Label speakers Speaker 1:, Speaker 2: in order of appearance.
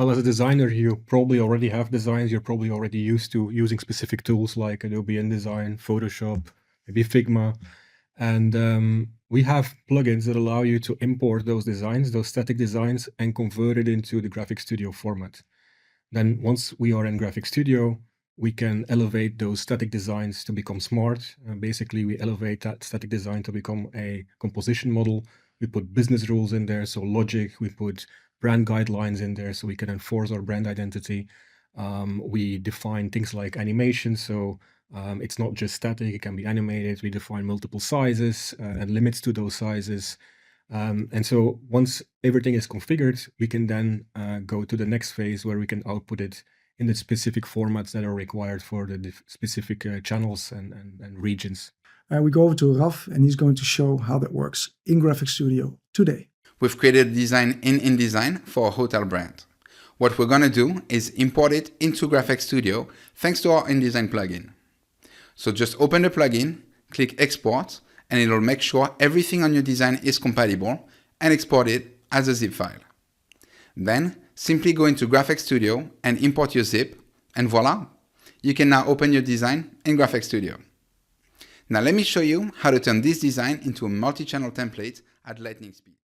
Speaker 1: Well, as a designer, you probably already have designs. You're probably already used to using specific tools like Adobe InDesign, Photoshop, maybe Figma. And we have plugins that allow you to import those designs, those static designs, and convert it into the GraFx Studio format. Then once we are in GraFx Studio, we can elevate those static designs to become smart. Basically, we elevate that static design to become a composition model. We put business rules in there, so logic. We put brand guidelines in there so we can enforce our brand identity. We define things like animation, so it's not just static, it can be animated. We define multiple sizes and limits to those sizes. And so once everything is configured, we can then go to the next phase where we can output it in the specific formats that are required for the specific channels and regions.
Speaker 2: We go over to Raf, and he's going to show how that works in GraFx Studio today.
Speaker 3: We've created a design in InDesign for a hotel brand. What we're going to do is import it into GraFx Studio thanks to our InDesign plugin. So just open the plugin, click Export, and it'll make sure everything on your design is compatible and export it as a zip file. Then simply go into GraFx Studio and import your zip, and voila! You can now open your design in GraFx Studio. Now let me show you how to turn this design into a multi-channel template at lightning speed.